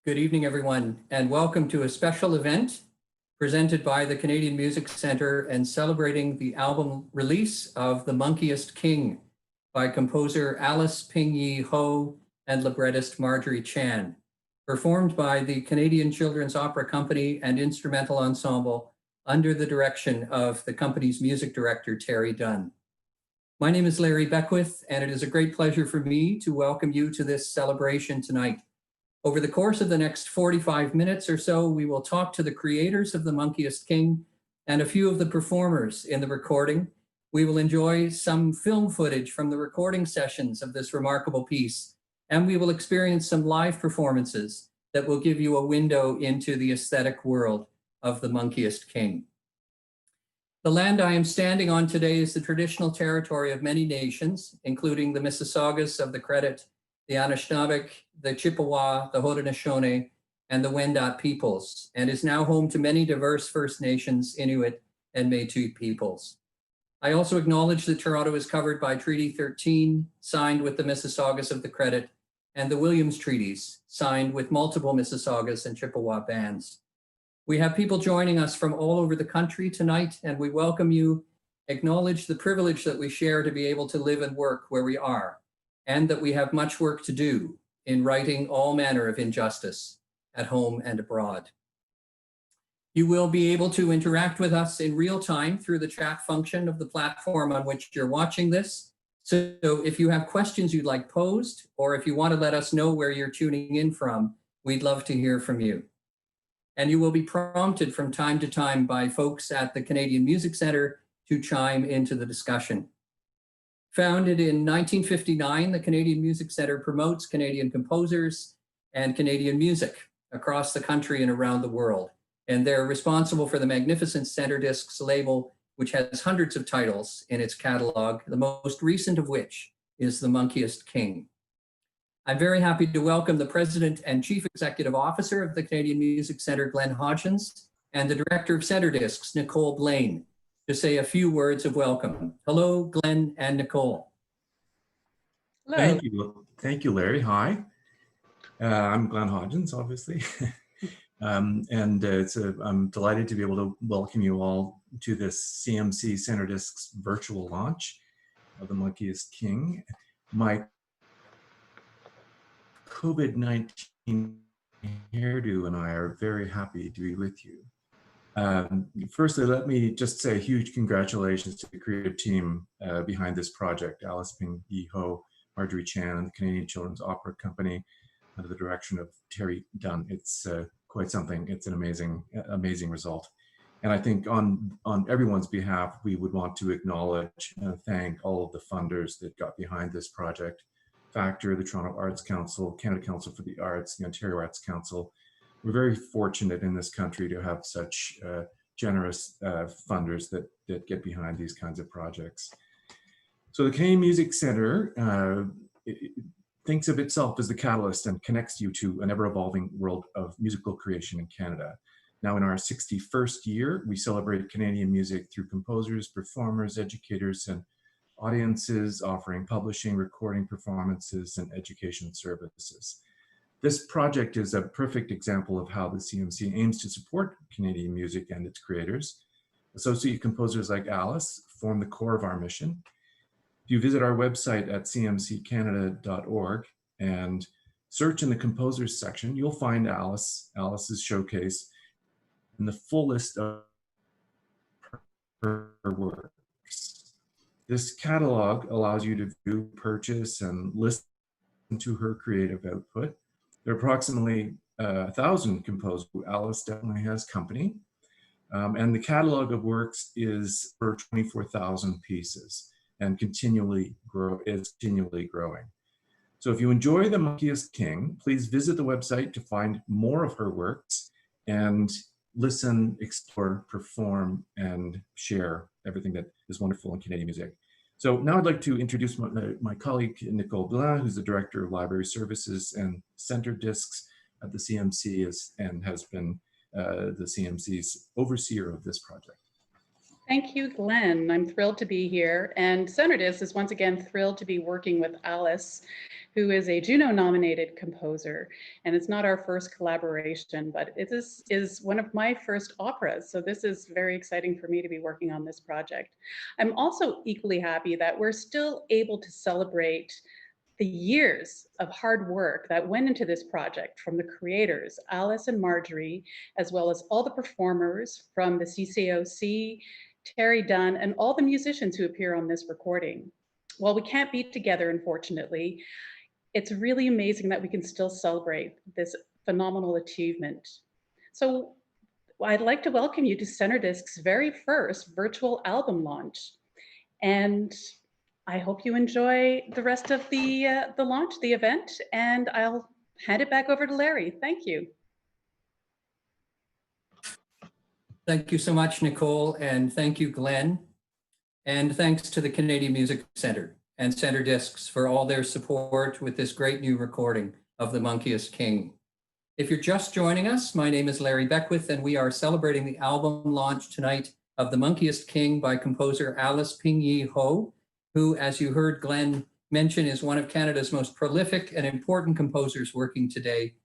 Good evening, everyone, and welcome to a special event presented by the Canadian Music Centre and celebrating the album release of The Monkiest King by composer Alice Ping-Yi Ho and librettist Marjorie Chan, performed by the Canadian Children's Opera Company and Instrumental Ensemble under the direction of the company's music director, Terry Dunn. My name is Larry Beckwith, and it is a great pleasure for me to welcome you to this celebration tonight. Over the course of the next 45 minutes or so, we will talk to the creators of The Monkiest King and a few of the performers in the recording. We will enjoy some film footage from the recording sessions of this remarkable piece, and we will experience some live performances that will give you a window into the aesthetic world of The Monkiest King. The land I am standing on today is the traditional territory of many nations, including the Mississaugas of the Credit, the Anishinaabeg, the Chippewa, the Haudenosaunee, and the Wendat peoples, and is now home to many diverse First Nations, Inuit, and Métis peoples. I also acknowledge that Toronto is covered by Treaty 13, signed with the Mississaugas of the Credit, and the Williams Treaties, signed with multiple Mississaugas and Chippewa bands. We have people joining us from all over the country tonight, and we welcome you, acknowledge the privilege that we share to be able to live and work where we are, and that we have much work to do in righting all manner of injustice at home and abroad. You will be able to interact with us in real time through the chat function of the platform on which you're watching this. So if you have questions you'd like posed, or if you want to let us know where you're tuning in from, we'd love to hear from you. And you will be prompted from time to time by folks at the Canadian Music Centre to chime into the discussion. Founded in 1959, the Canadian Music Centre promotes Canadian composers and Canadian music across the country and around the world. And they're responsible for the magnificent Centre Discs label, which has hundreds of titles in its catalog, the most recent of which is The Monkiest King. I'm very happy to welcome the President and Chief Executive Officer of the Canadian Music Centre, Glenn Hodgins, and the Director of Centre Discs, Nicole Blaine, to say a few words of welcome. Hello, Glenn and Nicole. Hello. Thank you, Larry. Hi. I'm Glenn Hodgins, obviously. I'm delighted to be able to welcome you all to this CMC Centre Discs virtual launch of The Monkiest King. My COVID-19 hairdo and I are very happy to be with you. Firstly, let me just say a huge congratulations to the creative team behind this project, Alice Ping-Yi Ho, Marjorie Chan, and the Canadian Children's Opera Company under the direction of Terry Dunn. It's quite something. It's an amazing result. And I think on everyone's behalf, we would want to acknowledge and thank all of the funders that got behind this project. Factor, the Toronto Arts Council, Canada Council for the Arts, the Ontario Arts Council. We're very fortunate in this country to have such generous funders that get behind these kinds of projects. So the Canadian Music Centre thinks of itself as the catalyst and connects you to an ever-evolving world of musical creation in Canada. Now in our 61st year, we celebrate Canadian music through composers, performers, educators, and audiences offering publishing, recording, performances, and education services. This project is a perfect example of how the CMC aims to support Canadian music and its creators. Associate composers like Alice form the core of our mission. If you visit our website at cmccanada.org and search in the composers section, you'll find Alice's showcase and the full list of her works. This catalog allows you to view, purchase, and listen to her creative output. There are approximately 1,000 composers. Alice definitely has company. And the catalog of works is for 24,000 pieces and is continually growing. So if you enjoy The Monkiest King, please visit the website to find more of her works and listen, explore, perform, and share everything that is wonderful in Canadian music. So now I'd like to introduce my colleague, Nicole Blaine, who's the Director of Library Services and Centre Discs at the CMC and has been the CMC's overseer of this project. Thank you, Glenn. I'm thrilled to be here. And Senerdis is once again thrilled to be working with Alice, who is a Juno-nominated composer. And it's not our first collaboration, but it is one of my first operas. So this is very exciting for me to be working on this project. I'm also equally happy that we're still able to celebrate the years of hard work that went into this project from the creators, Alice and Marjorie, as well as all the performers from the CCOC, Terry Dunn, and all the musicians who appear on this recording. While we can't be together, unfortunately, it's really amazing that we can still celebrate this phenomenal achievement. So I'd like to welcome you to Centerdisc's very first virtual album launch. And I hope you enjoy the rest of the launch, the event, and I'll hand it back over to Larry. Thank you. Thank you so much, Nicole, and thank you, Glenn. And thanks to the Canadian Music Centre and Centerdiscs for all their support with this great new recording of the Monkiest King. If you're just joining us, my name is Larry Beckwith, and we are celebrating the album launch tonight of the Monkiest King by composer Alice Ping-Yi Ho, who, as you heard Glenn mention, is one of Canada's most prolific and important composers working today.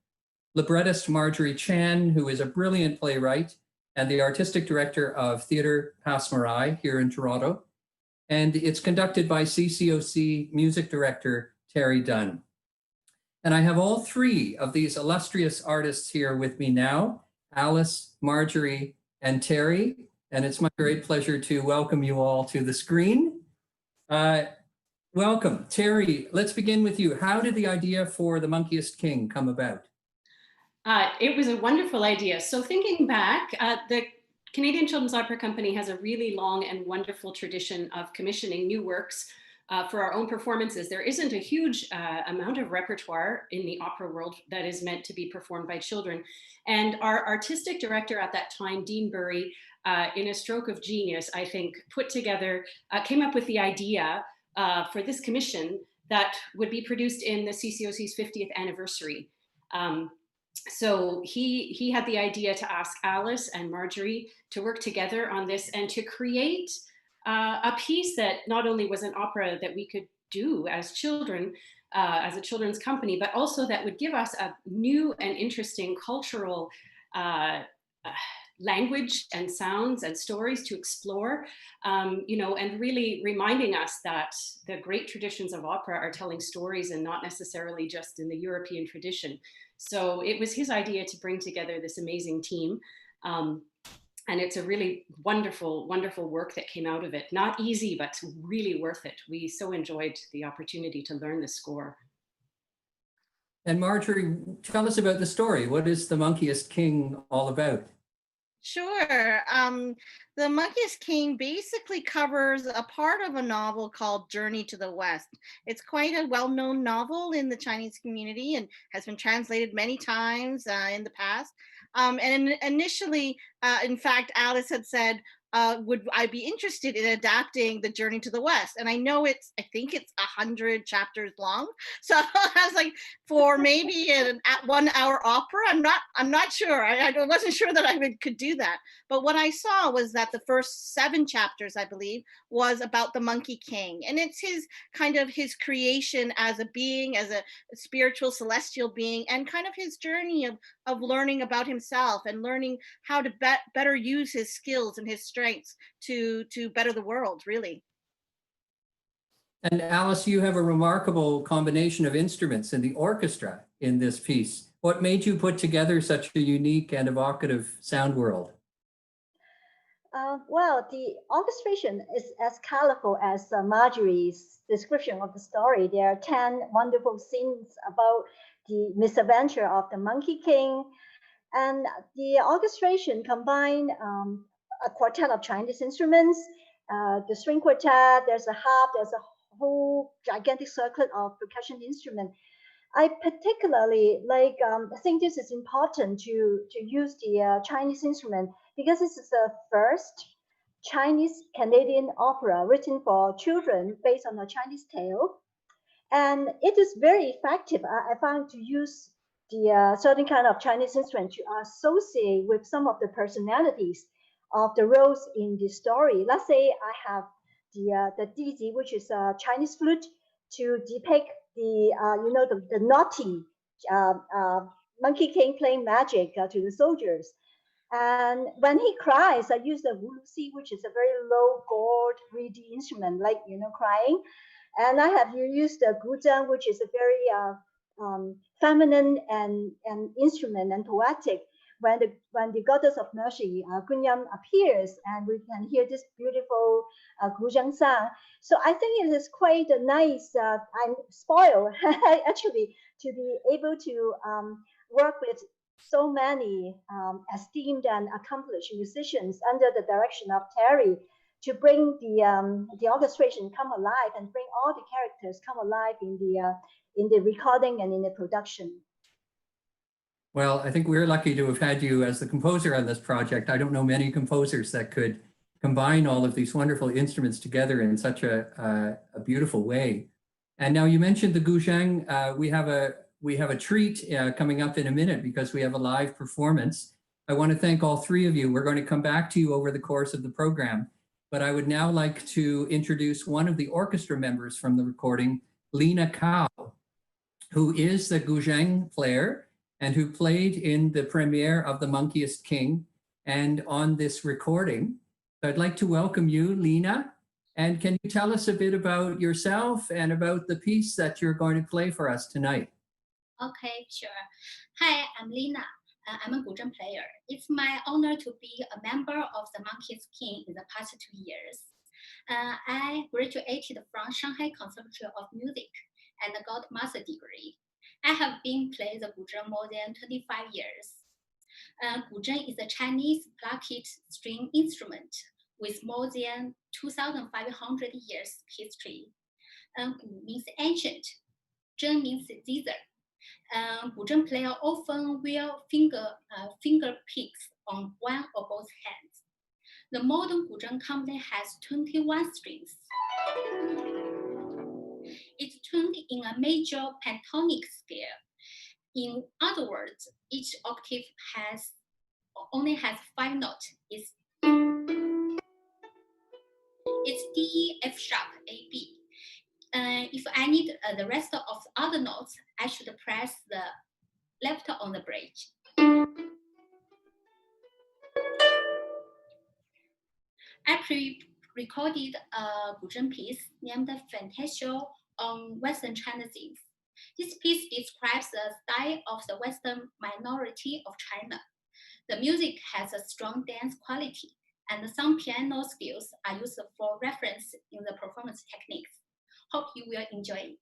Librettist Marjorie Chan, who is a brilliant playwright and the artistic director of Theatre Passe-Muraille here in Toronto. And it's conducted by CCOC music director Terry Dunn. And I have all three of these illustrious artists here with me now, Alice, Marjorie, and Terry. And it's my great pleasure to welcome you all to the screen. Welcome. Terry, let's begin with you. How did the idea for the Monkiest King come about? It was a wonderful idea. So thinking back, the Canadian Children's Opera Company has a really long and wonderful tradition of commissioning new works for our own performances. There isn't a huge amount of repertoire in the opera world that is meant to be performed by children. And our artistic director at that time, Dean Bury, in a stroke of genius, I think, came up with the idea for this commission that would be produced in the CCOC's 50th anniversary. So he had the idea to ask Alice and Marjorie to work together on this and to create a piece that not only was an opera that we could do as children, as a children's company, but also that would give us a new and interesting cultural language and sounds and stories to explore, you know, and really reminding us that the great traditions of opera are telling stories and not necessarily just in the European tradition. So it was his idea to bring together this amazing team. And it's a really wonderful, wonderful work that came out of it. Not easy, but really worth it. We so enjoyed the opportunity to learn the score. And Marjorie, tell us about the story. What is the Monkiest King all about? Sure. The Monkiest King basically covers a part of a novel called Journey to the West. It's quite a well-known novel in the Chinese community and has been translated many times in the past. And initially, in fact, Alice had said, would I be interested in adapting the Journey to the West? And I know I think it's 100 chapters long. So I was like, for maybe an 1 hour opera, I'm not sure. I wasn't sure that I could do that. But what I saw was that the first 7 chapters, I believe, was about the Monkey King. And it's his creation as a being, as a spiritual celestial being, and kind of his journey of learning about himself and learning how to better use his skills and his strengths to better the world, really. And Alice, you have a remarkable combination of instruments in the orchestra in this piece. What made you put together such a unique and evocative sound world? Well, the orchestration is as colorful as Marjorie's description of the story. There are 10 wonderful scenes about the misadventure of the Monkey King. And the orchestration combined a quartet of Chinese instruments, the string quartet, there's a harp, there's a whole gigantic circuit of percussion instruments. I particularly think this is important to use the Chinese instrument because this is the first Chinese Canadian opera written for children based on a Chinese tale. And it is very effective, I found, to use the certain kind of Chinese instrument to associate with some of the personalities of the roles in the story. Let's say I have the dizi, which is a Chinese flute, to depict the the naughty Monkey King playing magic to the soldiers. And when he cries, I use the wulusi, which is a very low, gourd, reedy instrument, like crying. And I have used the guzheng, which is a very feminine and instrument and poetic. When the goddess of mercy, Gunyam, appears, and we can hear this beautiful guzheng sound. So I think it is quite a nice. I'm spoiled actually to be able to work with so many esteemed and accomplished musicians under the direction of Terry to bring the orchestration come alive and bring all the characters come alive in the recording and in the production. Well, I think we're lucky to have had you as the composer on this project. I don't know many composers that could combine all of these wonderful instruments together in such a beautiful way. And now you mentioned the guzheng. We have a treat coming up in a minute because we have a live performance. I want to thank all three of you. We're going to come back to you over the course of the program, but I would now like to introduce one of the orchestra members from the recording, Lena Cao, who is the guzheng player and who played in the premiere of The Monkiest King and on this recording. So I'd like to welcome you, Lena. And can you tell us a bit about yourself and about the piece that you're going to play for us tonight? Okay, sure. Hi, I'm Lena. I'm a guzheng player. It's my honor to be a member of the Monkeyest King in the past 2 years. I graduated from Shanghai Conservatory of Music and got master degree. I have been playing the guzheng more than 25 years. Guzheng is a Chinese plucked string instrument with more than 2,500 years history. Gu means ancient. Zheng means zither. Guzheng player often wear finger picks on one or both hands. The modern guzheng commonly has 21 strings. It's tuned in a major pentatonic scale. In other words, each octave only has 5 notes. It's D, F sharp, A, B. If I need the rest of the other notes, I should press the left on the bridge. I pre-recorded a guzheng piece named Fantasia on Western China themes. This piece describes the style of the Western minority of China. The music has a strong dance quality, and some piano skills are used for reference in the performance techniques. Hope you will enjoy it.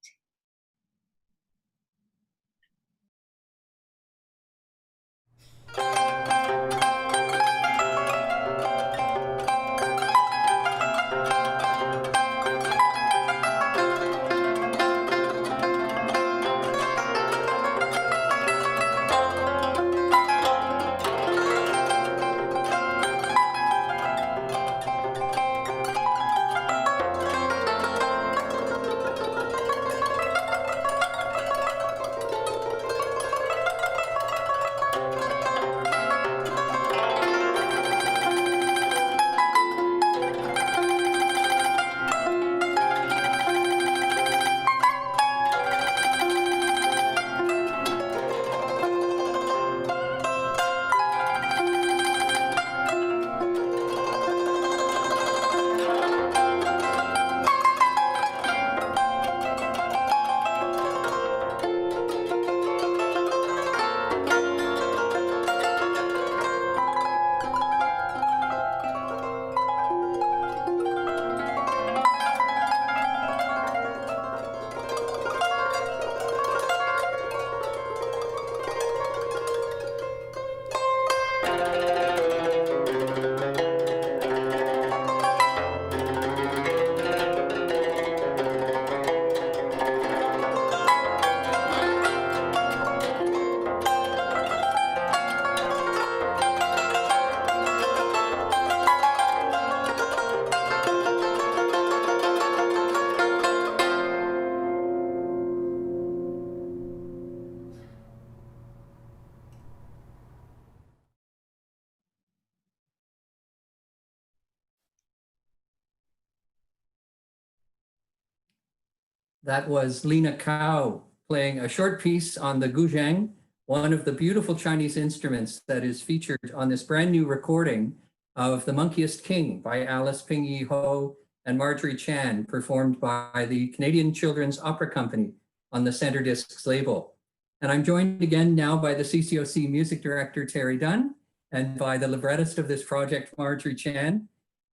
That was Lina Cao playing a short piece on the guzheng, one of the beautiful Chinese instruments that is featured on this brand new recording of The Monkiest King by Alice Ping-Yi Ho and Marjorie Chan, performed by the Canadian Children's Opera Company on the Center Discs label. And I'm joined again now by the CCOC music director, Terry Dunn, and by the librettist of this project, Marjorie Chan.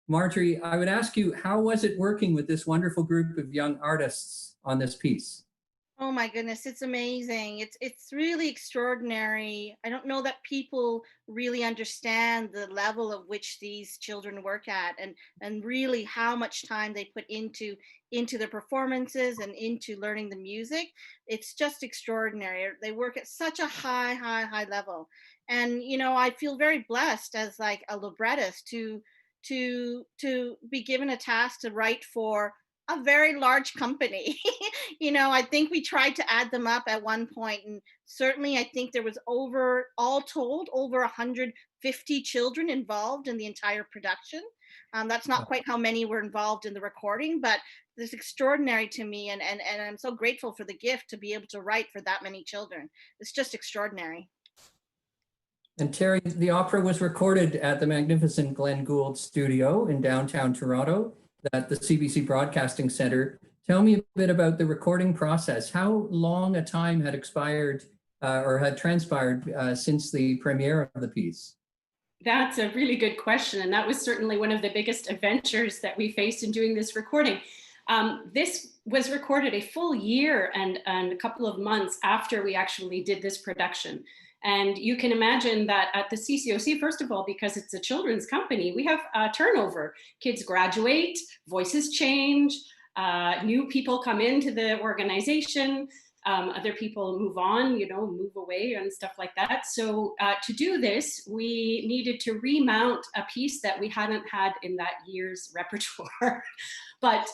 Marjorie, I would ask you, how was it working with this wonderful group of young artists on this piece? Oh my goodness, it's amazing. It's really extraordinary. I don't know that people really understand the level of which these children work at, and really how much time they put into their performances and into learning the music. It's just extraordinary. They work at such a high level. And you know, I feel very blessed as like a librettist to be given a task to write for a very large company. You know, I think we tried to add them up at one point, and certainly I think there was all told, over 150 children involved in the entire production. That's not quite how many were involved in the recording, but it's extraordinary to me, and I'm so grateful for the gift to be able to write for that many children. It's just extraordinary. And Terry, the opera was recorded at the magnificent Glenn Gould studio in downtown Toronto at the CBC Broadcasting Centre. Tell me a bit about the recording process. How long a time had expired or had transpired since the premiere of the piece? That's a really good question. And that was certainly one of the biggest adventures that we faced in doing this recording. This was recorded a full year and a couple of months after we actually did this production. And you can imagine that at the CCOC, first of all, because it's a children's company, we have turnover. Kids graduate, voices change, new people come into the organization, other people move on, you know, move away and stuff like that. So to do this, we needed to remount a piece that we hadn't had in that year's repertoire. But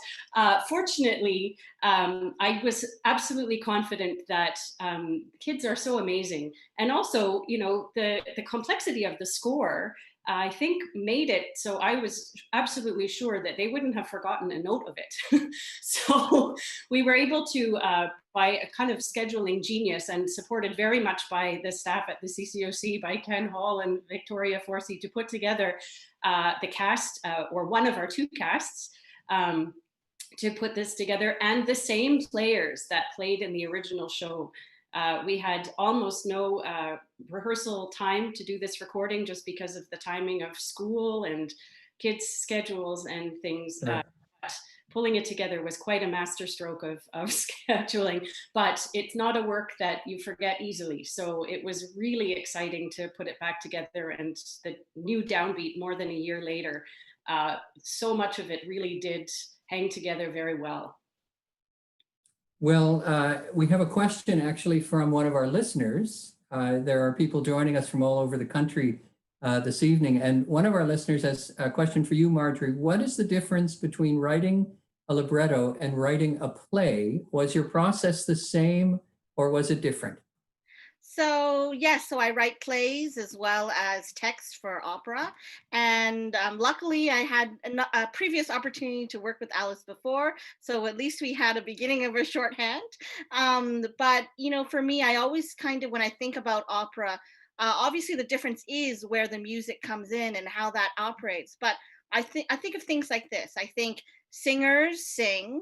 fortunately, I was absolutely confident that kids are so amazing. And also, you know, the complexity of the score, I think, made it so I was absolutely sure that they wouldn't have forgotten a note of it. So we were able to, by a kind of scheduling genius and supported very much by the staff at the CCOC, by Ken Hall and Victoria Forsey, to put together the cast, or one of our two casts, to put this together, and the same players that played in the original show. We had almost no rehearsal time to do this recording just because of the timing of school and kids' schedules and things. Sure. Pulling it together was quite a masterstroke of scheduling, but it's not a work that you forget easily. So it was really exciting to put it back together, and the new downbeat more than a year later. So much of it really did hang together very well. Well, we have a question actually from one of our listeners. There are people joining us from all over the country this evening. And one of our listeners has a question for you, Marjorie. What is the difference between writing a libretto and writing a play? Was your process the same or was it different? So yes, so I write plays as well as text for opera, and luckily I had a previous opportunity to work with Alice before, so at least we had a beginning of a shorthand. But you know, for me, I always kind of, when I think about opera, obviously the difference is where the music comes in and how that operates. But I think of things like this. I think singers sing,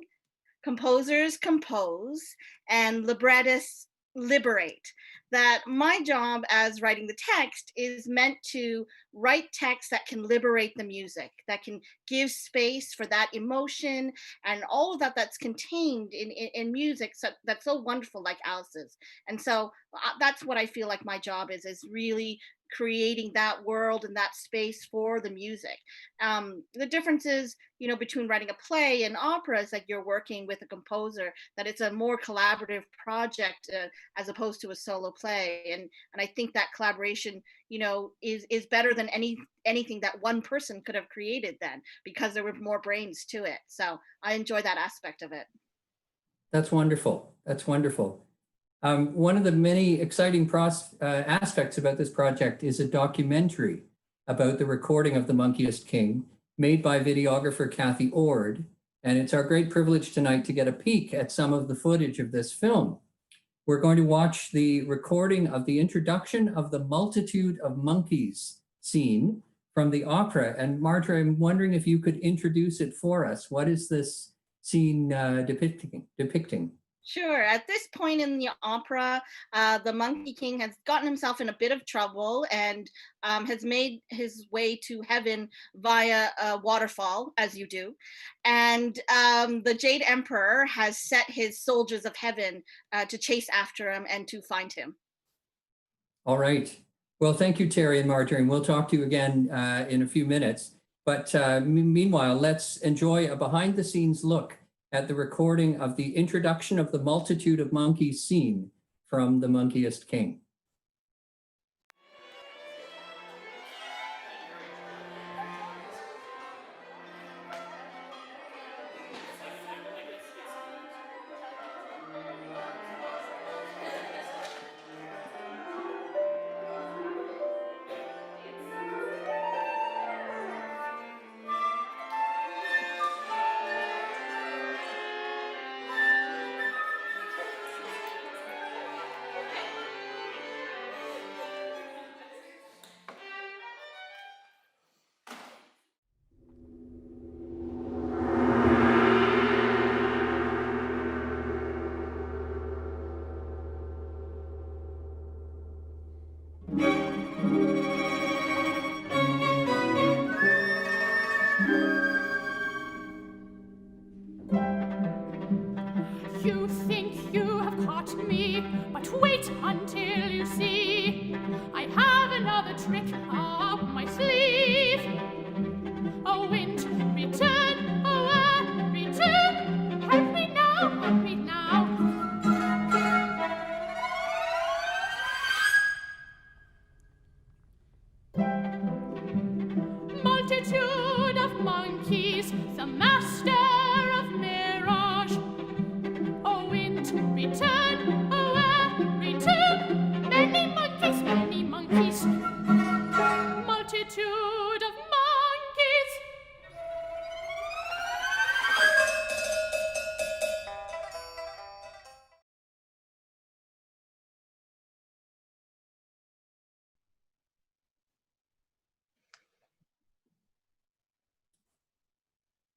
composers compose, and librettists liberate. That my job as writing the text is meant to write text that can liberate the music, that can give space for that emotion and all of that that's contained in music, so that's so wonderful, like Alice's. And so that's what I feel like my job is really creating that world and that space for the music. The difference is, you know, between writing a play and opera is like you're working with a composer, that it's a more collaborative project as opposed to a solo play. And I think that collaboration, you know, is better than anything that one person could have created then, because there were more brains to it. So I enjoy that aspect of it. That's wonderful. That's wonderful. One of the many exciting aspects about this project is a documentary about the recording of the Monkiest King, made by videographer Kathy Ord. And it's our great privilege tonight to get a peek at some of the footage of this film. We're going to watch the recording of the introduction of the Multitude of Monkeys scene from the opera. And Marjorie, I'm wondering if you could introduce it for us. What is this scene depicting? Sure. At this point in the opera, the Monkey King has gotten himself in a bit of trouble and has made his way to heaven via a waterfall, as you do. And the Jade Emperor has set his soldiers of heaven to chase after him and to find him. All right. Well, thank you, Terry and Marjorie. And we'll talk to you again in a few minutes. But meanwhile, let's enjoy a behind-the-scenes look at the recording of the introduction of the Multitude of Monkeys scene from the Monkiest King. You think you have caught me, but wait until you see. I have another trick up my sleeve. A wind, return, a whir, return. Help me now, help me now. Multitude of monkeys, the master of mirage. A wind, return, a whir, return. Many monkeys, many monkeys. Multitude of monkeys.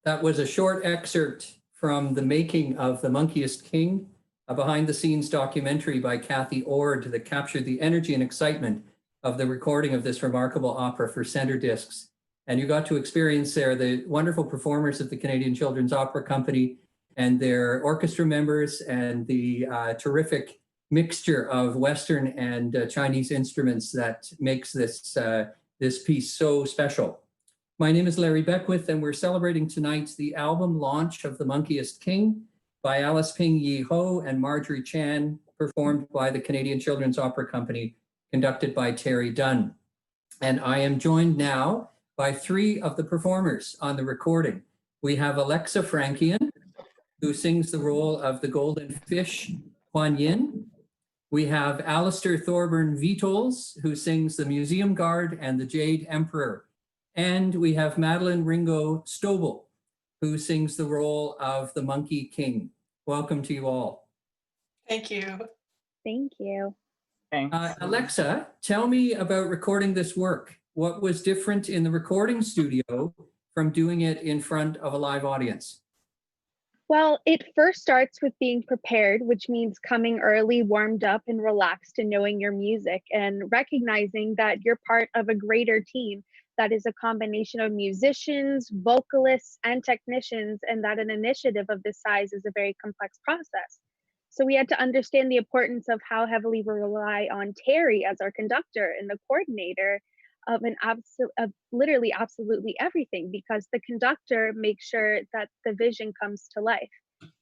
That was a short excerpt from the making of The Monkiest King, a behind-the-scenes documentary by Kathy Ord that captured the energy and excitement of the recording of this remarkable opera for center discs. And you got to experience there the wonderful performers of the Canadian Children's Opera Company and their orchestra members and the terrific mixture of Western and Chinese instruments that makes this, this piece so special. My name is Larry Beckwith, and we're celebrating tonight the album launch of The Monkiest King by Alice Ping Yi Ho and Marjorie Chan, performed by the Canadian Children's Opera Company, conducted by Terry Dunn. And I am joined now by three of the performers on the recording. We have Alexa Frankian, who sings the role of the Golden Fish, Kuan Yin. We have Alistair Thorburn Vitols, who sings the Museum Guard and the Jade Emperor. And we have Madeline Ringo Stobel, who sings the role of the Monkey King. Welcome to you all. Thank you. Thank you. Alexa, tell me about recording this work. What was different in the recording studio from doing it in front of a live audience? Well, it first starts with being prepared, which means coming early, warmed up and relaxed and knowing your music and recognizing that you're part of a greater team that is a combination of musicians, vocalists, and technicians, and that an initiative of this size is a very complex process. So we had to understand the importance of how heavily we rely on Terry as our conductor and the coordinator of literally absolutely everything, because the conductor makes sure that the vision comes to life.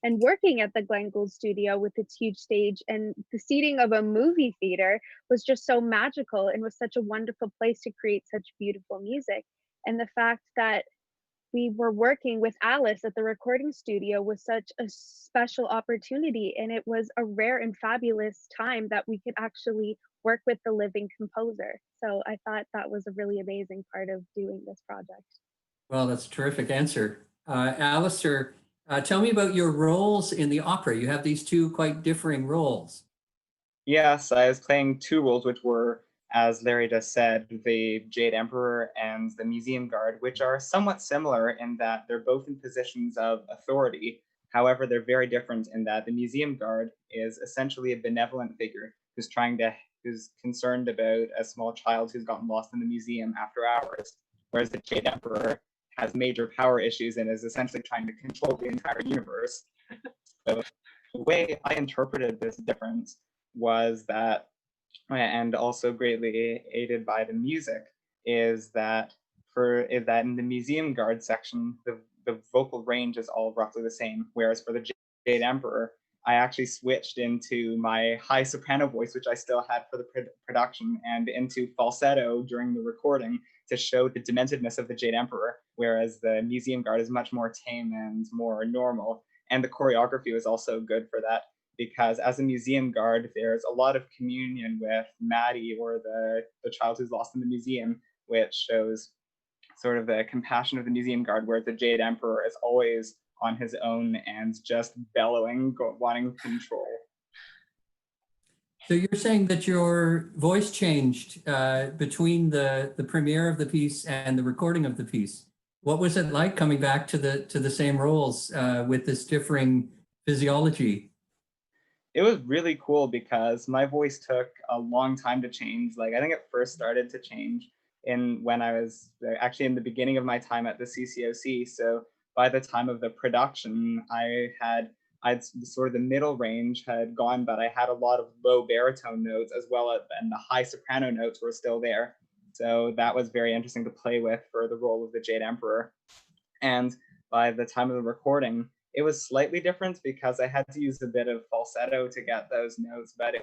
And working at the Glen Gould studio with its huge stage and the seating of a movie theater was just so magical and was such a wonderful place to create such beautiful music. And the fact that we were working with Alice at the recording studio was such a special opportunity, and it was a rare and fabulous time that we could actually work with the living composer. So I thought that was a really amazing part of doing this project. Well, that's a terrific answer. Alistair, Tell me about your roles in the opera. You have these two quite differing roles. Yes, I was playing two roles, which were, as Larry just said, the Jade Emperor and the Museum Guard, which are somewhat similar in that they're both in positions of authority. However, they're very different in that the Museum Guard is essentially a benevolent figure who's concerned about a small child who's gotten lost in the museum after hours, whereas the Jade Emperor has major power issues and is essentially trying to control the entire universe. So the way I interpreted this difference was that, and also greatly aided by the music, is that in the Museum Guard section, the vocal range is all roughly the same, whereas for the Jade Emperor, I actually switched into my high soprano voice, which I still had for the production, and into falsetto during the recording to show the dementedness of the Jade Emperor, whereas the Museum Guard is much more tame and more normal. And the choreography was also good for that, because as a museum guard, there's a lot of communion with Maddie, or the child who's lost in the museum, which shows sort of the compassion of the museum guard, where the Jade Emperor is always on his own and just bellowing, wanting control. So you're saying that your voice changed between the premiere of the piece and the recording of the piece. What was it like coming back to the same roles with this differing physiology? It was really cool because my voice took a long time to change. Like, I think it first started to change when I was actually in the beginning of my time at the CCOC. So by the time of the production, I'd sort of the middle range had gone, but I had a lot of low baritone notes as well as, and the high soprano notes were still there. So that was very interesting to play with for the role of the Jade Emperor. And by the time of the recording, it was slightly different because I had to use a bit of falsetto to get those notes, but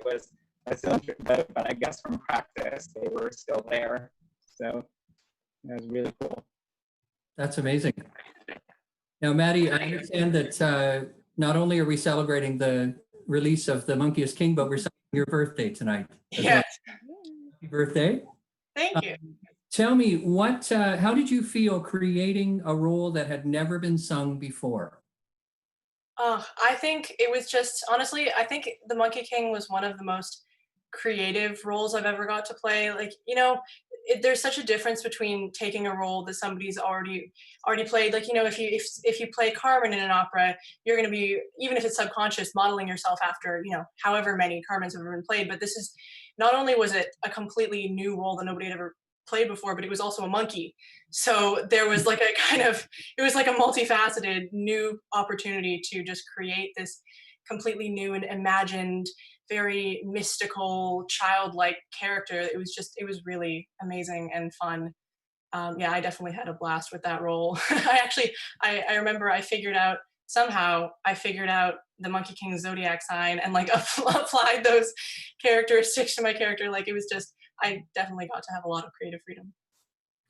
but I guess from practice, they were still there. So it was really cool. That's amazing. Now, Maddie, I understand that not only are we celebrating the release of the Monkiest King, but we're celebrating your birthday tonight. Yes. Happy birthday. Thank you. Tell me, how did you feel creating a role that had never been sung before? I think it was just, honestly, I think the Monkey King was one of the most creative roles I've ever got to play. Like, you know, there's such a difference between taking a role that somebody's already played. Like, you know, if you play Carmen in an opera, you're going to be, even if it's subconscious, modeling yourself after, you know, however many Carmens have ever been played. But this is, not only was it a completely new role that nobody had ever played before, but it was also a monkey. So there was like a kind of, it was like a multifaceted new opportunity to just create this completely new and imagined, very mystical, childlike character. It was really amazing and fun. Yeah, I definitely had a blast with that role. I remember I figured out the Monkey King's zodiac sign and like applied those characteristics to my character. Like, it was just, I definitely got to have a lot of creative freedom.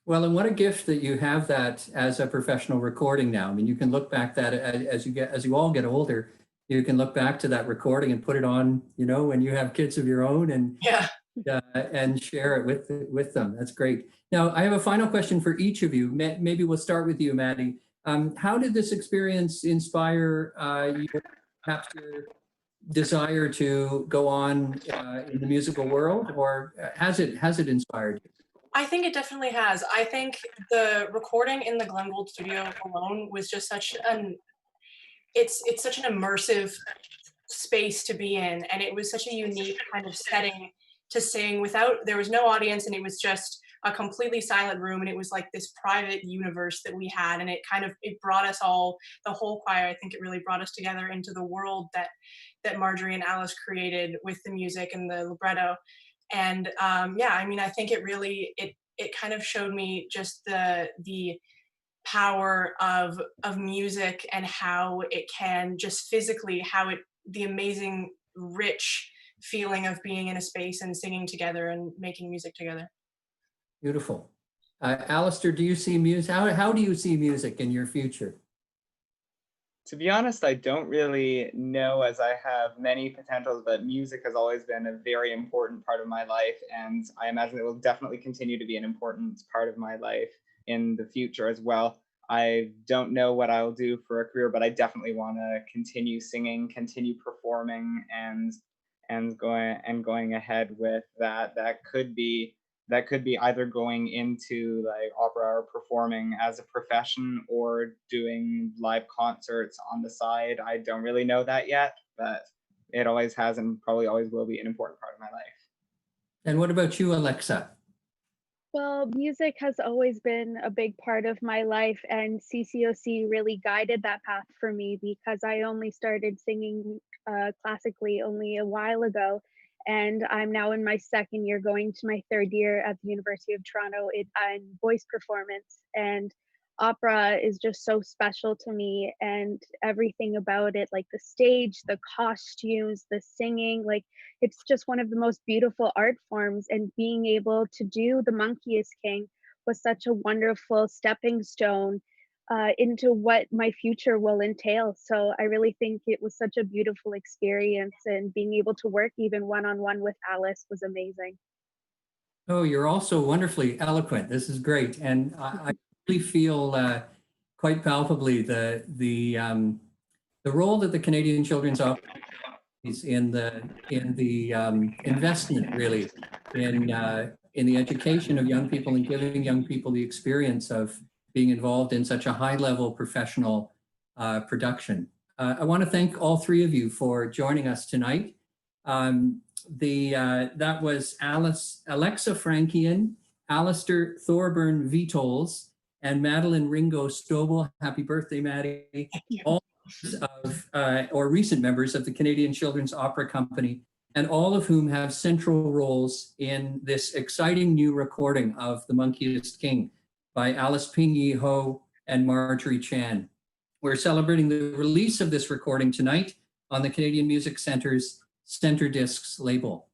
Well, and what a gift that you have that as a professional recording now. I mean, you can look back that as you all get older, you can look back to that recording and put it on, you know, when you have kids of your own and and share it with them. That's great. Now, I have a final question for each of you. Maybe we'll start with you, Maddie. How did this experience inspire perhaps your desire to go on in the musical world, or has it inspired you? I think it definitely has. I think the recording in the Glengold studio alone was just such it's such an immersive space to be in, and it was such a unique kind of setting to sing there was no audience, and it was just a completely silent room, and it was like this private universe that we had, and it brought us all, the whole choir, I think it really brought us together into the world that Marjorie and Alice created with the music and the libretto. And yeah, I mean, I think it really, it kind of showed me just the power of music and how it can just physically, the amazing, rich feeling of being in a space and singing together and making music together. Beautiful. Alistair, do you see music? How do you see music in your future? To be honest, I don't really know, as I have many potentials, but music has always been a very important part of my life, and I imagine it will definitely continue to be an important part of my life in the future as well. I don't know what I'll do for a career, but I definitely want to continue singing, continue performing, and going ahead with that. That could be either going into like opera or performing as a profession or doing live concerts on the side. I don't really know that yet, but it always has and probably always will be an important part of my life. And what about you, Alexa? Well, music has always been a big part of my life, and CCOC really guided that path for me because I only started singing classically only a while ago. And I'm now in my second year, going to my third year at the University of Toronto in voice performance. And opera is just so special to me, and everything about it, like the stage, the costumes, the singing, like it's just one of the most beautiful art forms. And being able to do the Monkeyest King was such a wonderful stepping stone into what my future will entail. So I really think it was such a beautiful experience, and being able to work even one-on-one with Alice was amazing. Oh, you're also wonderfully eloquent. This is great. And I really feel quite palpably the role that the Canadian Children's Opera is in the investment really in the education of young people and giving young people the experience of being involved in such a high level professional production. I want to thank all three of you for joining us tonight. That was Alexa Frankian, Alistair Thorburn Vitols, and Madeline Ringo Stobel. Happy birthday, Maddie. All of, or recent members of the Canadian Children's Opera Company, and all of whom have central roles in this exciting new recording of The Monkiest King by Alice Ping Yi Ho and Marjorie Chan. We're celebrating the release of this recording tonight on the Canadian Music Center's Center Discs label.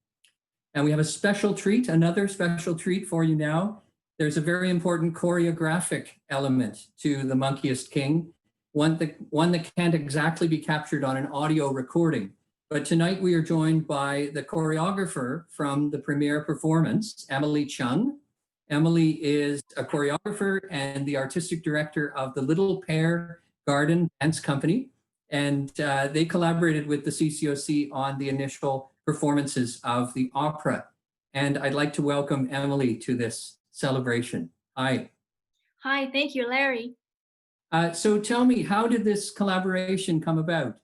And we have a special treat, another special treat for you now. There's a very important choreographic element to The Monkiest King, one that can't exactly be captured on an audio recording. But tonight we are joined by the choreographer from the premiere performance, Emily Chung. Emily is a choreographer and the artistic director of the Little Pear Garden Dance Company. And they collaborated with the CCOC on the initial performances of the opera. And I'd like to welcome Emily to this celebration. Hi. Hi, thank you, Larry. So tell me, how did this collaboration come about?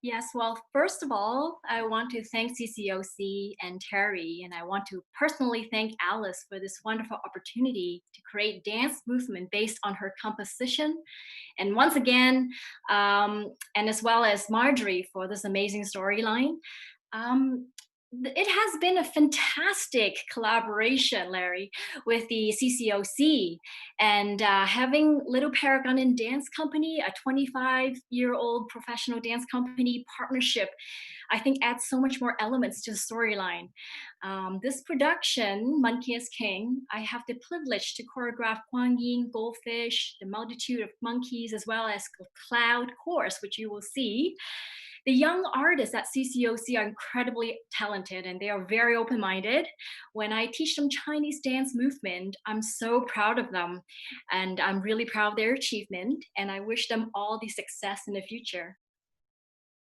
Yes, well, first of all, I want to thank CCOC and Terry, and I want to personally thank Alice for this wonderful opportunity to create dance movement based on her composition. And once again, and as well as Marjorie for this amazing storyline. It has been a fantastic collaboration, Larry, with the CCOC, and having Little Paragon Dance Company, a 25-year-old professional dance company partnership, I think adds so much more elements to the storyline. This production, Monkiest King, I have the privilege to choreograph Guang Yin, Goldfish, the multitude of monkeys, as well as Cloud Chorus, which you will see. The young artists at CCOC are incredibly talented, and they are very open-minded. When I teach them Chinese dance movement, I'm so proud of them, and I'm really proud of their achievement, and I wish them all the success in the future.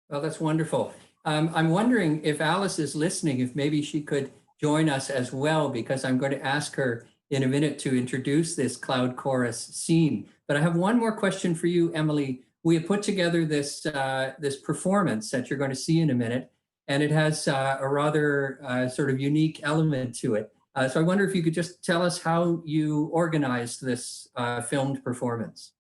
Well, that's wonderful. I'm wondering if Alice is listening, if maybe she could join us as well, because I'm going to ask her in a minute to introduce this Cloud Chorus scene. But I have one more question for you, Emily. We have put together this performance that you're going to see in a minute, and it has a rather sort of unique element to it. So I wonder if you could just tell us how you organized this filmed performance.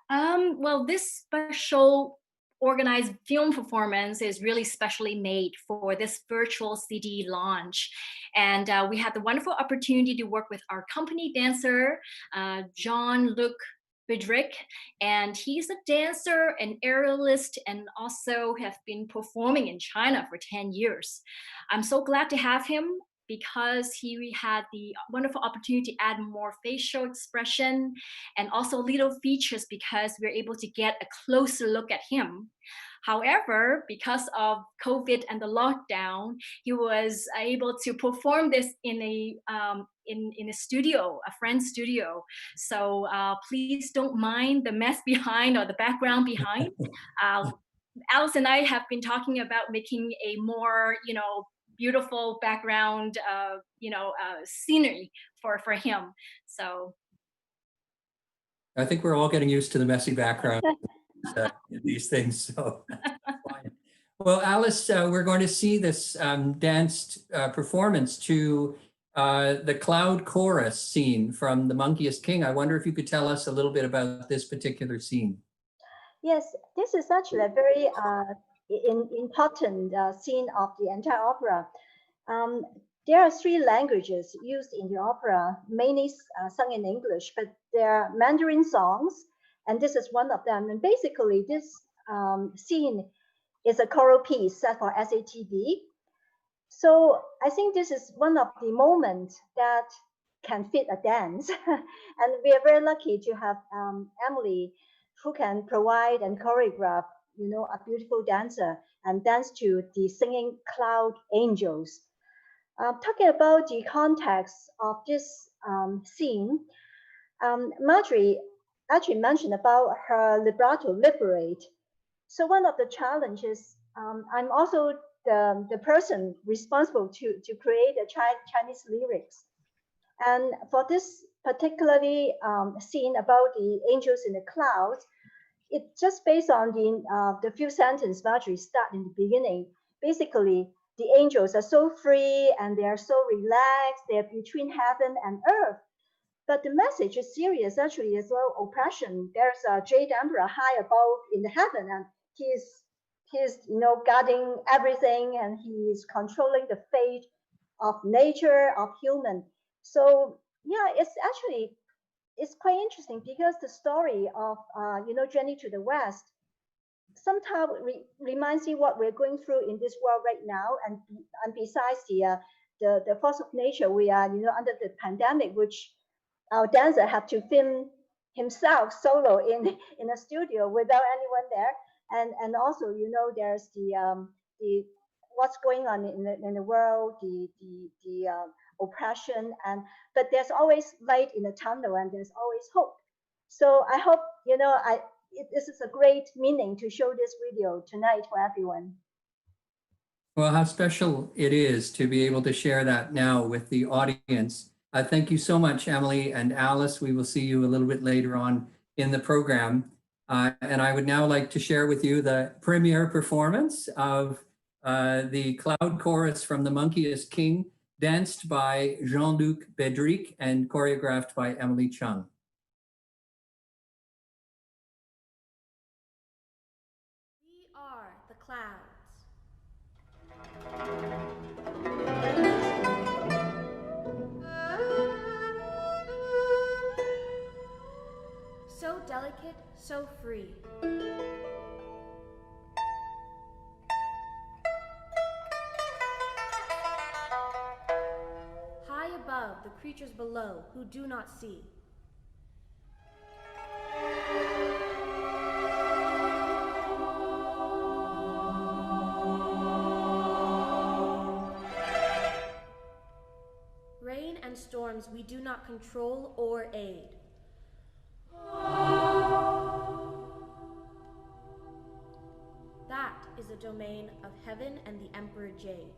Well, this special organized film performance is really specially made for this virtual CD launch. And we had the wonderful opportunity to work with our company dancer, Jean-Luc Bidrick, and he's a dancer and aerialist, and also have been performing in China for 10 years. I'm so glad to have him because he had the wonderful opportunity to add more facial expression and also little features because we're able to get a closer look at him. However, because of COVID and the lockdown, he was able to perform this in a in a studio, a friend's studio. So please don't mind the mess behind or the background behind. Alice and I have been talking about making a more, beautiful background, scenery for him. So I think we're all getting used to the messy background these things. So fine. Well, Alice, we're going to see this danced performance to the cloud chorus scene from The Monkiest King. I wonder if you could tell us a little bit about this particular scene. Yes, this is actually a very important scene of the entire opera. There are three languages used in the opera, mainly sung in English, but there are Mandarin songs, and this is one of them. And basically, this scene is a choral piece set for SATB. So I think this is one of the moments that can fit a dance. And we are very lucky to have Emily, who can provide and choreograph, a beautiful dancer and dance to the singing cloud angels. Talking about the context of this scene, Marjorie actually mentioned about her libretto, Liberate. So one of the challenges, I'm also the person responsible to create the Chinese lyrics. And for this particularly scene about the angels in the clouds, it's just based on the few sentences Marjorie start in the beginning. Basically, the angels are so free and they are so relaxed. They're between heaven and earth. But the message is serious actually as well. Oppression. There's a Jade Emperor high above in the heaven, and he's guarding everything, and he's controlling the fate of nature, of human. So yeah, it's quite interesting because the story of Journey to the West sometimes reminds you what we're going through in this world right now, and besides the force of nature, we are under the pandemic, which our dancer had to film himself solo in a studio without anyone there, and also there's the what's going on in the world, the oppression, but there's always light in the tunnel and there's always hope. So I hope this is a great meaning to show this video tonight for everyone. Well, how special it is to be able to share that now with the audience. Thank you so much, Emily and Alice. We will see you a little bit later on in the program. And I would now like to share with you the premiere performance of the Cloud Chorus from The Monkiest King, danced by Jean-Luc Bedrick and choreographed by Emily Chung. We are the clouds. So delicate, so free. High above the creatures below who do not see. Rain and storms we do not control or aid. That is the domain of heaven and the Emperor Jade.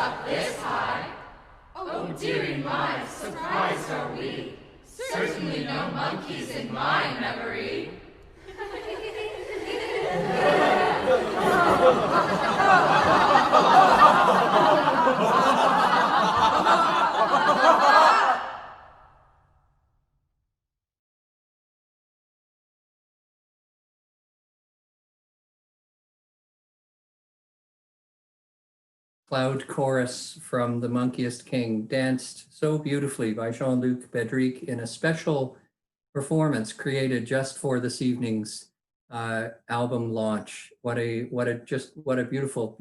up this high. Oh, dearie my, surprised are we. Certainly no monkeys in my memory. Cloud chorus from the Monkiest King, danced so beautifully by Jean-Luc Bedrique in a special performance created just for this evening's album launch. What a beautiful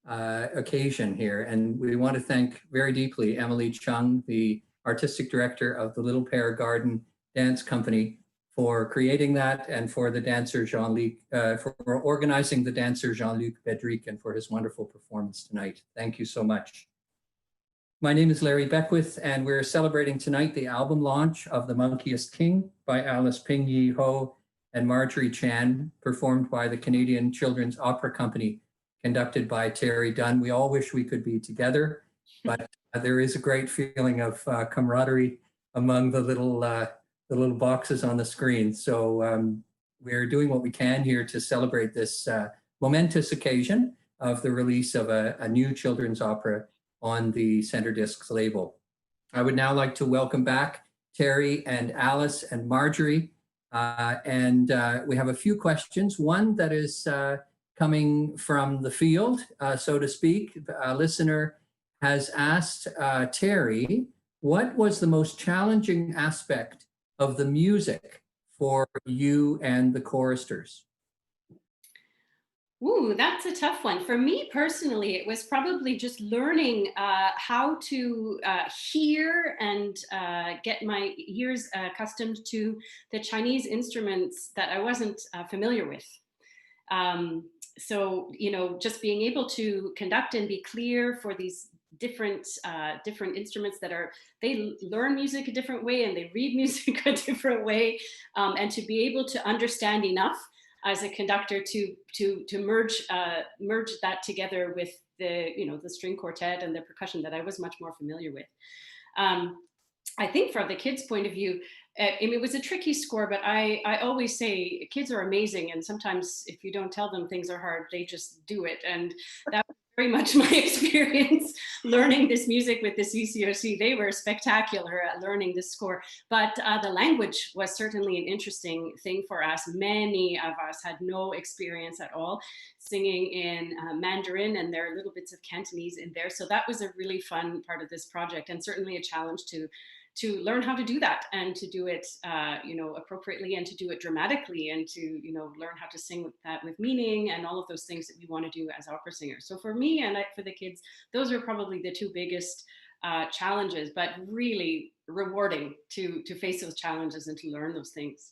occasion here. And we want to thank very deeply Emily Chung, the artistic director of the Little Pear Garden Dance Company, for creating that, and for the dancer Jean-Luc, for organizing the dancer Jean-Luc Bedrique, and for his wonderful performance tonight. Thank you so much. My name is Larry Beckwith, and we're celebrating tonight the album launch of The Monkiest King by Alice Ping Yi Ho and Marjorie Chan, performed by the Canadian Children's Opera Company, conducted by Terry Dunn. We all wish we could be together, but there is a great feeling of camaraderie among the little boxes on the screen. So we're doing what we can here to celebrate this momentous occasion of the release of a new children's opera on the Center Discs label. I would now like to welcome back Terry and Alice and Marjorie. And we have a few questions. One that is coming from the field, so to speak. A listener has asked Terry, what was the most challenging aspect of the music for you and the choristers? Ooh, that's a tough one. For me personally, it was probably just learning how to hear and get my ears accustomed to the Chinese instruments that I wasn't familiar with. So, you know, just being able to conduct and be clear for these different instruments they learn music a different way and they read music a different way, and to be able to understand enough as a conductor to merge that together with the string quartet and the percussion that I was much more familiar with. I think from the kids' point of view, it was a tricky score, but I always say kids are amazing, and sometimes if you don't tell them things are hard, they just do it. And that was very much my experience learning this music with the CCOC. They were spectacular at learning this score, but the language was certainly an interesting thing for us. Many of us had no experience at all singing in Mandarin, and there are little bits of Cantonese in there. So that was a really fun part of this project, and certainly a challenge to learn how to do that and to do it appropriately and to do it dramatically and to learn how to sing with that with meaning and all of those things that we want to do as opera singers. So for me and for the kids, those are probably the two biggest challenges, but really rewarding to face those challenges and to learn those things.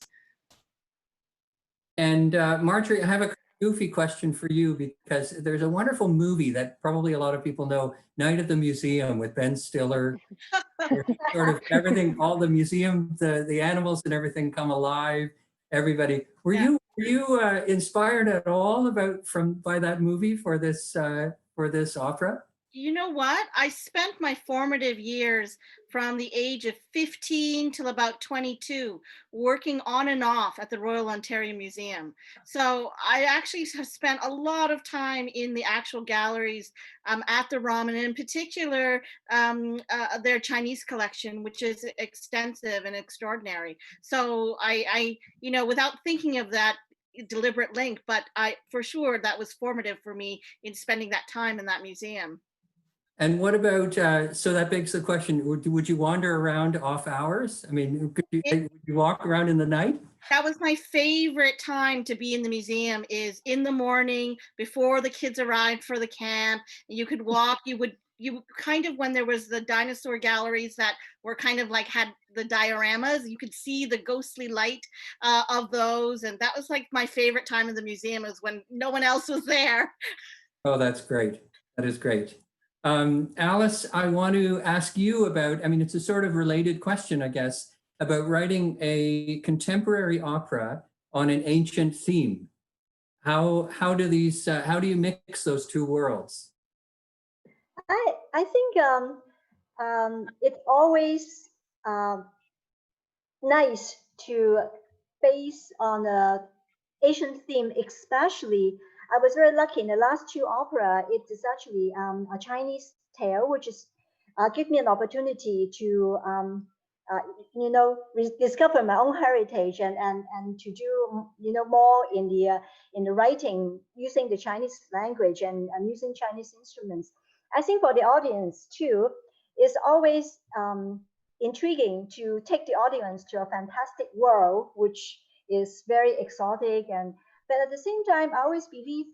And Marjorie, I have a goofy question for you, because there's a wonderful movie that probably a lot of people know, Night at the Museum, with Ben Stiller. Sort of everything, all the museum, the animals and everything come alive. Everybody, were you inspired at all by that movie for this opera? You know what? I spent my formative years from the age of 15 till about 22 working on and off at the Royal Ontario Museum. So I actually have spent a lot of time in the actual galleries at the ROM, and in particular their Chinese collection, which is extensive and extraordinary. So I without thinking of that deliberate link, but for sure that was formative for me in spending that time in that museum. And what about, so that begs the question, would you wander around off hours? I mean, would you walk around in the night? That was my favorite time to be in the museum, is in the morning before the kids arrived for the camp. You could walk, you kind of, when there was the dinosaur galleries that were kind of like had the dioramas, you could see the ghostly light of those. And that was like my favorite time in the museum, is when no one else was there. Oh, that's great. That is great. Alice, I want to ask you about, I mean, it's a sort of related question, I guess, about writing a contemporary opera on an ancient theme. How do you mix those two worlds? I think it's always nice to base on a Asian theme, especially. I was very lucky in the last two opera. It is actually a Chinese tale, which is give me an opportunity to uh, discover my own heritage and to do more in the writing using the Chinese language and using Chinese instruments. I think for the audience too, it's always intriguing to take the audience to a fantastic world, which is very exotic. But at the same time, I always believe,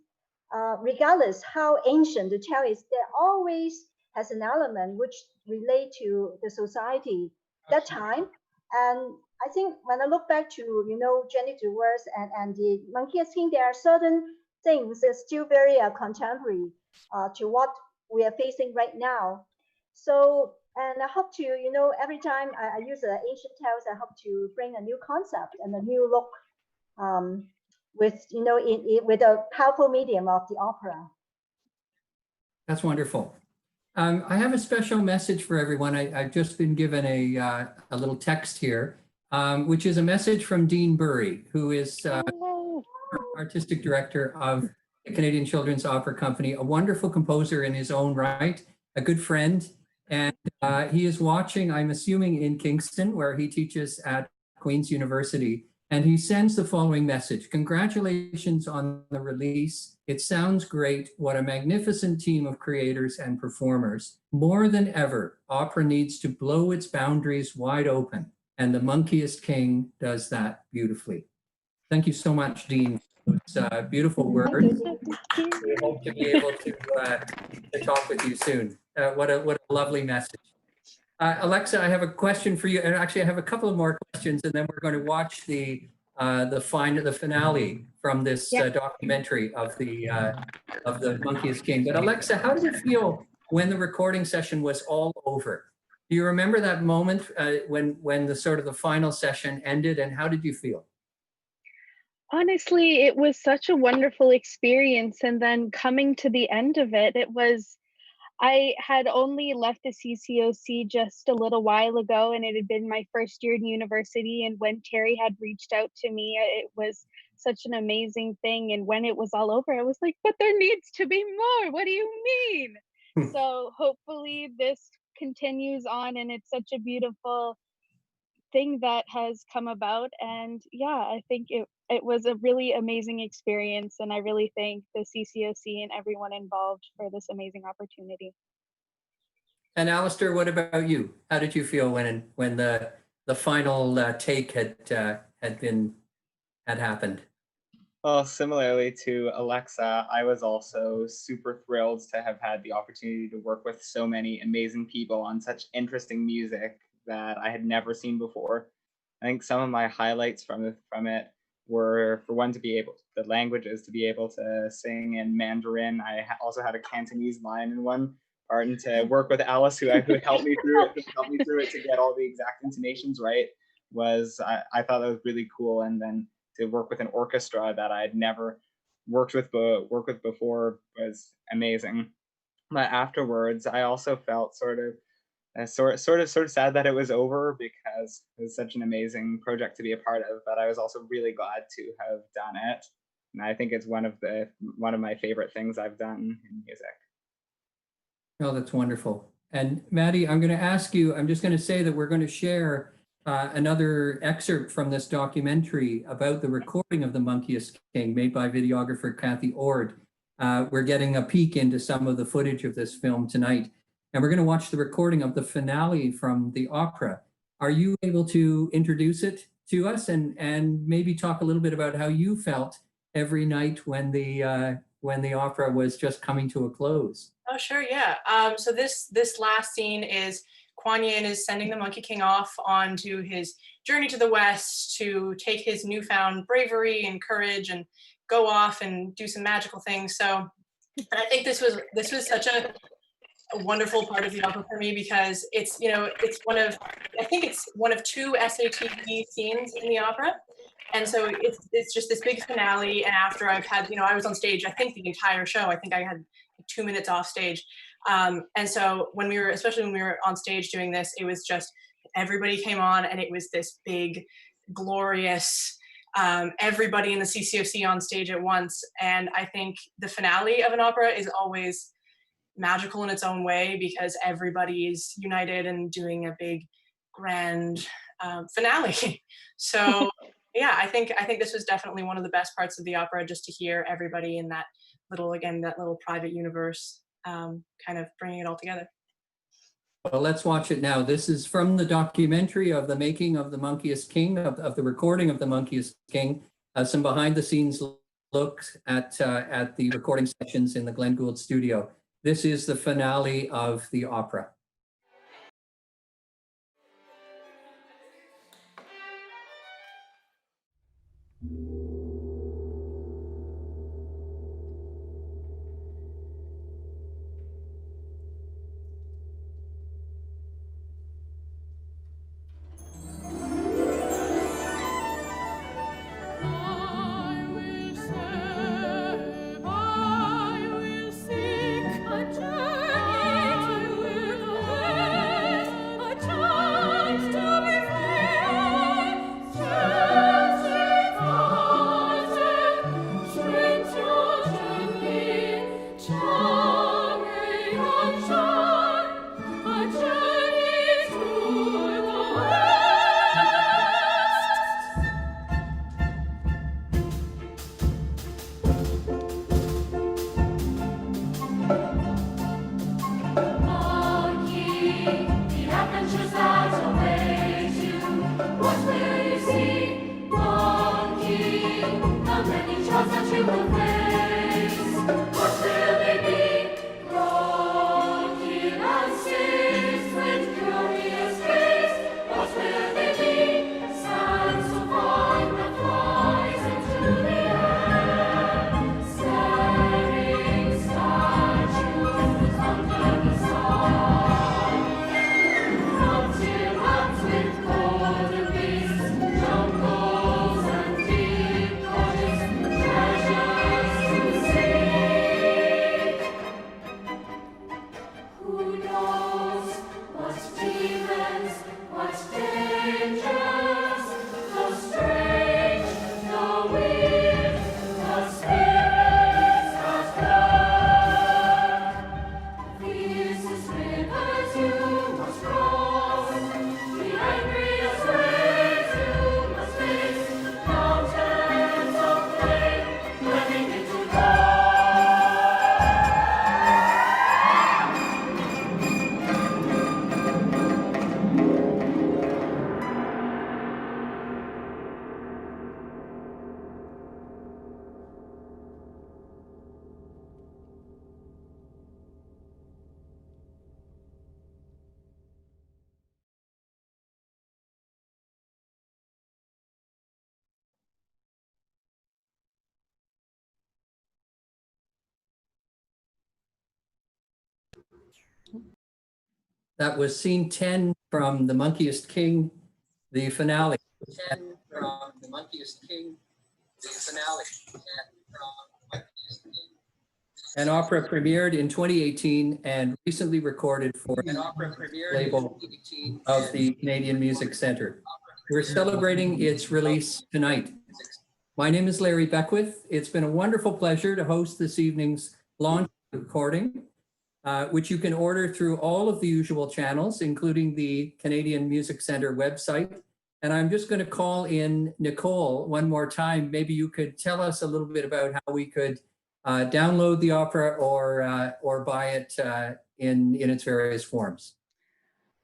regardless how ancient the tale is, there always has an element which relate to the society that time. And I think when I look back to Jenny DeWers and the Monkeyest King, there are certain things that are still very contemporary to what we are facing right now. So, and I hope to, every time I use ancient tales, I hope to bring a new concept and a new look with, with a powerful medium of the opera. That's wonderful. I have a special message for everyone. I've just been given a little text here, which is a message from Dean Burry, who is artistic director of the Canadian Children's Opera Company, a wonderful composer in his own right, a good friend. And he is watching, I'm assuming, in Kingston, where he teaches at Queen's University. And he sends the following message. Congratulations on the release. It sounds great. What a magnificent team of creators and performers. More than ever, opera needs to blow its boundaries wide open. And the Monkiest King does that beautifully. Thank you so much, Dean. It's beautiful words. We hope to be able to talk with you soon. What a lovely message. Alexa, I have a question for you, and actually I have a couple of more questions, and then we're going to watch the finale from this documentary of the Monkiest King. But Alexa, how did it feel when the recording session was all over? Do you remember that moment when the sort of the final session ended, and how did you feel? Honestly, it was such a wonderful experience. And then coming to the end of it, I had only left the CCOC just a little while ago, and it had been my first year in university. And when Terry had reached out to me, it was such an amazing thing. And when it was all over, I was like, but there needs to be more. What do you mean? So hopefully this continues on, and it's such a beautiful thing that has come about. And yeah, I think it was a really amazing experience, and I really thank the CCOC and everyone involved for this amazing opportunity. And Alistair, what about you? How did you feel when the final take had happened? Well, similarly to Alexa, I was also super thrilled to have had the opportunity to work with so many amazing people on such interesting music that I had never seen before. I think some of my highlights from it were, for one, the languages, to be able to sing in Mandarin. I also had a Cantonese line in one part, and to work with Alice, who helped me through it to get all the exact intonations right, I thought that was really cool. And then to work with an orchestra that I'd never worked with before was amazing. But afterwards, I also felt sort of sad that it was over, because it was such an amazing project to be a part of. But I was also really glad to have done it, and I think it's one of my favorite things I've done in music. Oh, that's wonderful. And Maddie, I'm going to ask you. I'm just going to say that we're going to share another excerpt from this documentary about the recording of the Monkiest King, made by videographer Kathy Ord. We're getting a peek into some of the footage of this film tonight. And we're going to watch the recording of the finale from the opera. Are you able to introduce it to us and maybe talk a little bit about how you felt every night when the opera was just coming to a close? Oh, sure, yeah. So this last scene is Kuan Yin is sending the Monkey King off onto his journey to the West to take his newfound bravery and courage and go off and do some magical things. So I think this was such a wonderful part of the opera for me, because it's one of two SAT scenes in the opera. And so it's just this big finale. And after I've had, I was on stage, I think the entire show, I think I had 2 minutes off stage. And so especially when we were on stage doing this, it was just, everybody came on and it was this big, glorious, everybody in the CCOC on stage at once. And I think the finale of an opera is always magical in its own way because everybody is united and doing a big, grand finale. So yeah, I think this was definitely one of the best parts of the opera, just to hear everybody in that little private universe, kind of bringing it all together. Well, let's watch it now. This is from the documentary of the making of the Monkiest King, of the recording of the Monkiest King, some behind the scenes looks at the recording sessions in the Glenn Gould studio. This is the finale of the opera. That was scene 10 from The Monkiest King, the finale. 10 from The Monkiest King, the finale. 10 from Monkiest King. An opera premiered in 2018 and recently recorded for an opera label of the Canadian Music Centre. We're celebrating its release tonight. My name is Larry Beckwith. It's been a wonderful pleasure to host this evening's launch recording, which you can order through all of the usual channels, including the Canadian Music Centre website. And I'm just going to call in Nicole one more time. Maybe you could tell us a little bit about how we could download the opera or buy it in its various forms.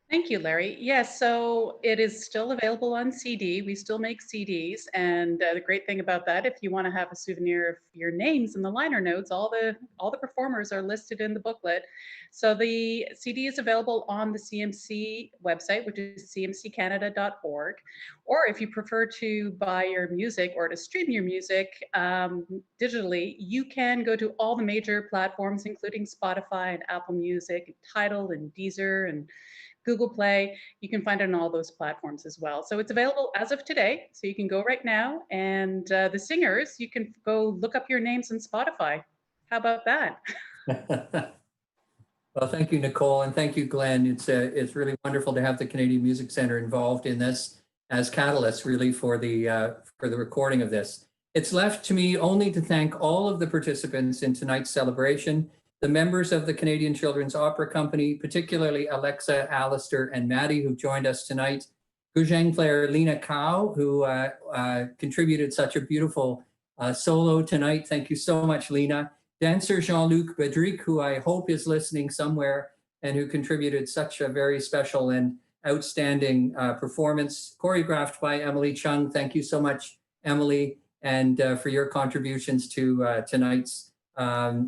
Thank you, Larry. Yes, so it is still available on CD. We still make CDs. And the great thing about that, if you want to have a souvenir of your names in the liner notes, all the performers are listed in the booklet. So the CD is available on the CMC website, which is cmccanada.org. Or if you prefer to buy your music or to stream your music digitally, you can go to all the major platforms, including Spotify and Apple Music, and Tidal and Deezer and Google Play. You can find it on all those platforms as well. So it's available as of today. So you can go right now. And the singers, you can go look up your names on Spotify. How about that? Well, thank you, Nicole, and thank you, Glenn. It's really wonderful to have the Canadian Music Centre involved in this as catalysts, really, for the recording of this. It's left to me only to thank all of the participants in tonight's celebration, the members of the Canadian Children's Opera Company, particularly Alexa, Alistair, and Maddie, who joined us tonight, guzheng player Lena Kao, who contributed such a beautiful solo tonight. Thank you so much, Lena. Dancer Jean-Luc Bedrick, who I hope is listening somewhere and who contributed such a very special and outstanding performance, choreographed by Emily Chung. Thank you so much, Emily, and for your contributions to tonight's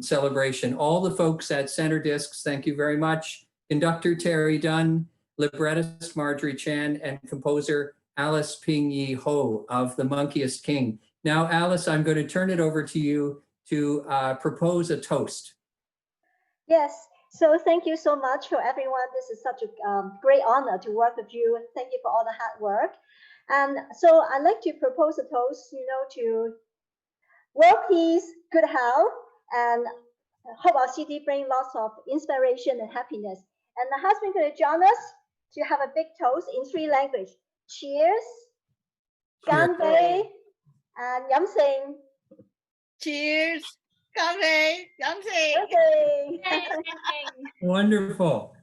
celebration. All the folks at Center Discs, thank you very much. Conductor Terry Dunn, librettist Marjorie Chan, and composer Alice Ping Yi Ho of the Monkiest King. Now, Alice, I'm going to turn it over to you to propose a toast. Yes, so thank you so much for everyone. This is such a great honor to work with you. Thank you for all the hard work. And so I'd like to propose a toast, to world peace, good health, and hope our city bring lots of inspiration and happiness. And my husband going to join us to have a big toast in 3 languages. Cheers, Ganbei, and Yamsing. Cheers. Kame. Yamse. Okay. Wonderful.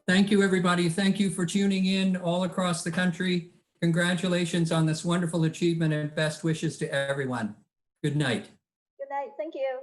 Thank you, everybody. Thank you for tuning in all across the country. Congratulations on this wonderful achievement and best wishes to everyone. Good night. Good night. Thank you.